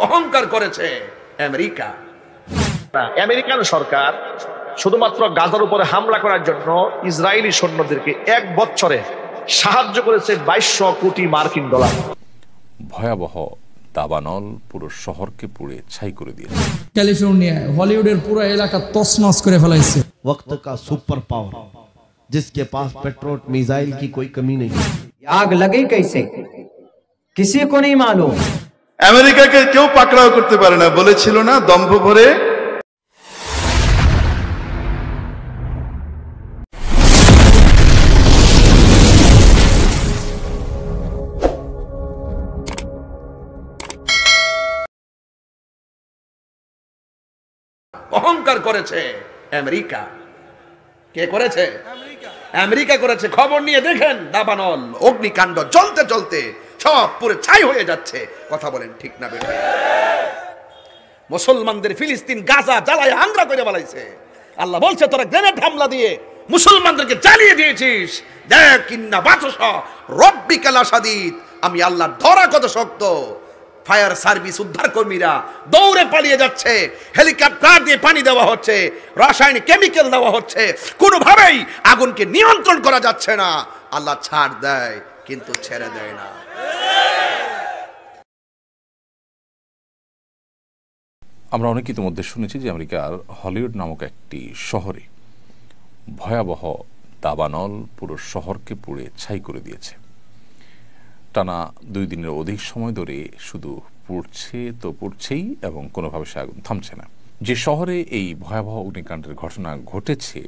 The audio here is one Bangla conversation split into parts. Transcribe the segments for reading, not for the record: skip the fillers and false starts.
অহংকার করেছে আমেরিকা। আমেরিকান সরকার শুধুমাত্র গাজার উপরে হামলা করার জন্য ইসরায়েলি সৈন্যদেরকে 1 বছরে সাহায্য করেছে 2200 কোটি মার্কিন ডলার। ভয়াবহ দাবানল পুরো শহরকে পুড়ে ছাই করে দিয়েছে। ক্যালিফোর্নিয়ায় হলিউডের পুরো এলাকা তছনছ করে ফেলাইছে। वक्त का सुपर पावर जिसके पास पेट्रोल मिसाइल की कोई कमी नहीं। आग लगी कैसे किसी को नहीं मालूम। আমেরিকাকে কেউ পাকড়াও করতে পারে না বলেছিল না দম্ভ ভরে। অহংকার করেছে আমেরিকা। কে করেছে? আমেরিকা করেছে। খবর নিয়ে দেখেন, দাবানল অগ্নিকাণ্ড জ্বলতে জ্বলতে সব পুরো ছাই হয়ে যাচ্ছে। কথা বলেন ঠিক না বেটা? মুসলমানদের ফিলিস্তিন গাজা জ্বালায় আংরা করে বলাইছে। আল্লাহ বলছে তোরা গ্রেনেড হামলা দিয়ে মুসলমানদেরকে জ্বালিয়ে দিয়েছিস। দেখ ইন্না বাতশ রব্বিকাল শাদীদ, আমি আল্লাহর ধরা কত শক্ত। ফায়ার সার্ভিস উদ্ধার কর্মীরা দৌড়ে পালিয়ে যাচ্ছে, হেলিকপ্টার দিয়ে পানি দেওয়া হচ্ছে, রাসায়নিক কেমিক্যাল দেওয়া হচ্ছে, কোনোভাবেই আগুনকে নিয়ন্ত্রণ করা যাচ্ছে না। আল্লাহ ছাড় দেয় কিন্তু ছেড়ে দেয় না। আমরা অনেক ইতিমধ্যে শুনেছি যে আমেরিকার হলিউড নামক একটি শহরে ভয়াবহ দাবানল পুরো শহরকে পুড়ে ছাই করে দিয়েছে। টানা 2 দিনের অধিক সময় ধরে শুধু পুড়ছে তো পুড়ছেই এবং কোনোভাবে সে আগুন থামছে না। যে শহরে এই ভয়াবহ অগ্নিকাণ্ডের ঘটনা ঘটেছে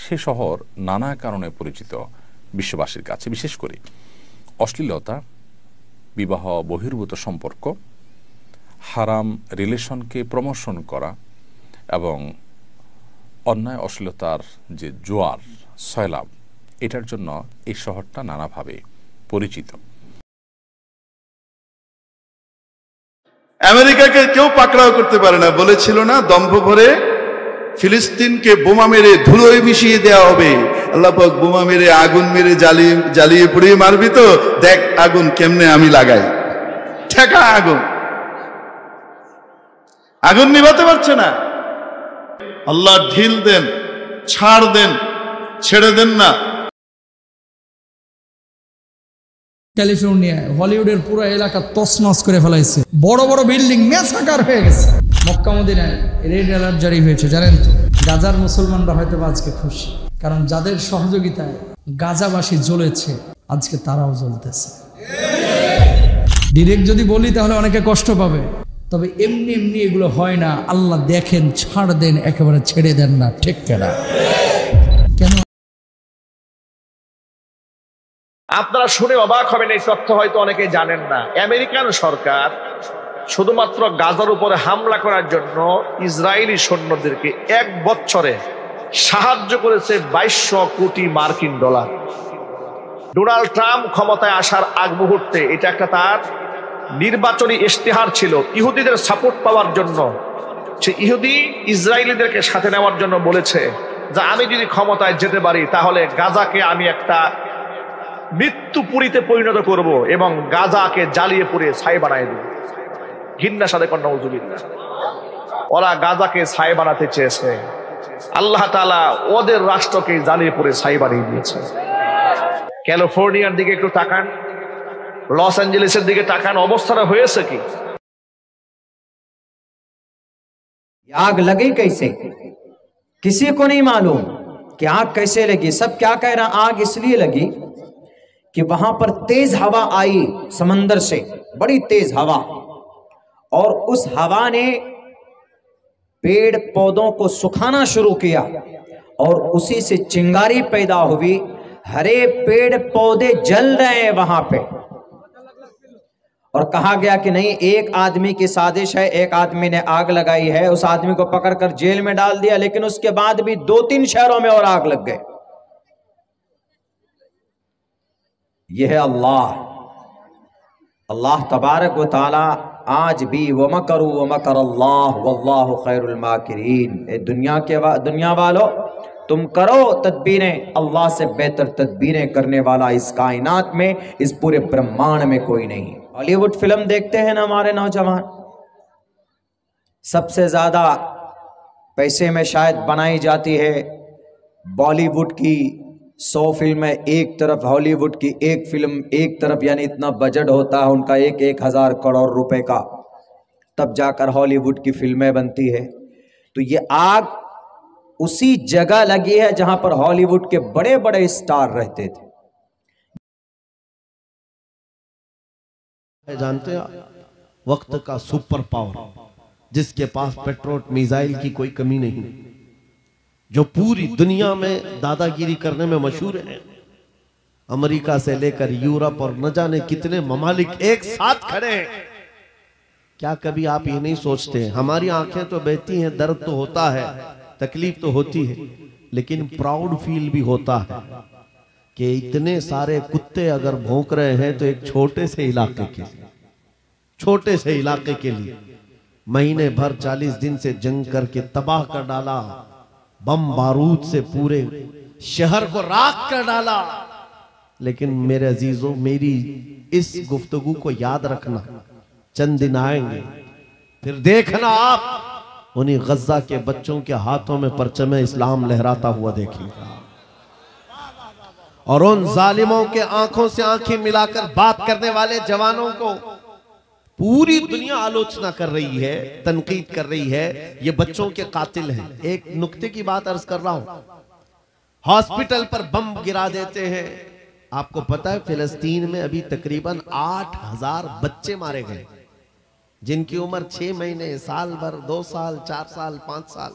সে শহর নানা কারণে পরিচিত বিশ্ববাসীর কাছে, বিশেষ করে অশ্লীলতা, বিবাহ বহির্ভূত সম্পর্ক, হারাম রিলেশনকে প্রমোশন করা এবং অন্যায় অশ্লীলতার যে জোয়ার সয়লাব, এটার জন্য এই শহরটা নানাভাবে পরিচিত। আমেরিকাকে কেউ পাকড়াও করতে পারে না বলেছিল না দম্ভ ভরে। ফিলিস্তিনকে বোমা মেরে ধুলোয় মিশিয়ে দেওয়া হবে। আল্লাহ পাক বোমা মেরে আগুন মেরে জ্বালিয়ে পুড়িয়ে মারবি তো দেখ আগুন কেমনে আমি লাগাই। ঠেকা আগুন, আগুন নিভাতে পারছে না। আল্লাহ ঢিল দেন, ছাড় দেন, ছেড়ে দেন না। ক্যালিফোর্নিয়ায় হলিউডের পুরো এলাকা তছনছ করে ফেলাইছে। বড় বড় বিল্ডিং ম্যাসাকার হয়ে গেছে। মক্কা মদিনায় রেড অ্যালার্ট জারি হয়েছে, জানেন তো? গাজার মুসলমানরা হয়তো আজকে খুশি, কারণ যাদের সহযোগিতায় গাজাবাসী জ্বলেছে আজকে তারাও জ্বলতেছে। ডিরেক্ট যদি বলি তাহলে অনেকে কষ্ট পাবে, তবে এমনি এমনি এগুলো হয় না। আল্লাহ দেখেন, ছাড় দেন, একেবারে ছেড়ে দেন না। ঠিক কেনা? কেন? আপনারা শুনে অবাক হবেন, এই তথ্য হয়তো অনেকে জানেন না। আমেরিকান সরকার শুধুমাত্র গাজার উপরে হামলা করার জন্য ইসরায়েলি সৈন্যদেরকে 1 বছরে সাহায্য করেছে 2200 কোটি মার্কিন ডলার। ডোনাল্ড ট্রাম্প ক্ষমতায় আসার আগ মুহূর্তে এটা একটা তার নির্বাচনী ইশতেহার ছিল, ইহুদিদের সাপোর্ট পাওয়ার জন্য। সে ইহুদি ইসরায়েলিদেরকে সাথে নেওয়ার জন্য বলেছে যে আমি যদি ক্ষমতায় যেতে পারি তাহলে গাজাকে আমি একটা মৃত্যুপুরীতে পরিণত করব এবং গাজাকে জ্বালিয়ে পুড়িয়ে ছাই বানাই দেব। ঘৃণার সাথে কন্যা উজুবিল্লাহ, ওরা গাজাকে ছাই বানাতে চেয়েছে, আল্লাহ তাআলা ওদের রাষ্ট্রকে জ্বালিয়ে পুড়ে ছাই বানিয়ে দিয়েছে। ক্যালিফোর্নিয়ার দিকে একটু তাকান, লস এঞ্জেলেসের দিকে তাকান, অবস্থাটা হয়েছে কি? आग लगी कैसे किसी को नहीं मालूम कि आग कैसे लगी। सब क्या कह रहा, आग इसलिए लगी कि वहां पर तेज हवा आई समंदर से, बड़ी तेज हवा, और उस हवा ने पेड़ पौधों को सुखाना शुरू किया और उसी से चिंगारी पैदा हुई। हरे पेड़ पौधे जल रहे हैं वहां पे। और कहा गया कि नहीं, एक आदमी की साजिश है, एक आदमी ने आग लगाई है, उस आदमी को पकड़कर जेल में डाल दिया, लेकिन उसके बाद भी 2-3 शहरों में और आग लग गए। यह है अल्लाह तबारक व तआला आज भी वमकरू वमकर अल्लाह वल्लाहु खैरुल माकिरीन। दुनिया वालों, तुम करो तदबीरें, अल्लाह से बेहतर तदबीरें करने वाला इस कायनात में, इस पूरे ब्रह्मांड में कोई नहीं। हॉलीवुड फिल्म देखते हैं ना हमारे नौजवान, सबसे ज़्यादा पैसे में शायद बनाई जाती है बॉलीवुड की 100 फिल्में एक तरफ, हॉलीवुड की एक फिल्म एक तरफ, यानी इतना बजट होता है उनका 1,000 करोड़ रुपए का, तब जाकर हॉलीवुड की फिल्में बनती है। तो ये आग उसी जगह लगी है जहां पर हॉलीवुड के बड़े बड़े स्टार रहते थे। जानते हैं वक्त का सुपर पावर, जिसके पास पेट्रोल मिसाइल की कोई कमी नहीं, जो पूरी दुनिया में दादागिरी करने में मशहूर है। अमेरिका से लेकर यूरोप और न जाने कितने ममालिक एक साथ खड़े हैं। क्या कभी आप ये नहीं सोचते, हमारी आंखें तो बहती हैं, दर्द तो होता है, तकलीफ तो होती है, लेकिन प्राउड फील भी होता है कि इतने सारे कुत्ते अगर भौंक रहे हैं तो एक छोटे से इलाके के लिए महीने भर 40 दिन से जंग करके तबाह कर डाला, बम बारूद से पूरे शहर को राख कर डाला। लेकिन मेरे अजीजों, मेरी इस गुफ्तगू को याद रखना, चंद दिन आएंगे फिर देखना आप उन्हीं गज्जा के बच्चों के हाथों में परचम इस्लाम लहराता हुआ देखेंगे, और उन जालिमों के आंखों से आंखें मिलाकर बात करने वाले जवानों को पूरी दुनिया आलोचना कर रही है, तनकीद कर रही है, ये बच्चों के कातिल हैं। एक नुक्ते की बात अर्ज कर रहा हूं, हॉस्पिटल पर बम गिरा देते हैं। आपको पता है फिलिस्तीन में अभी तकरीबन 8,000 बच्चे मारे गए, जिनकी उम्र 6 महीने, साल भर, 2 साल, 4 साल, 5 साल।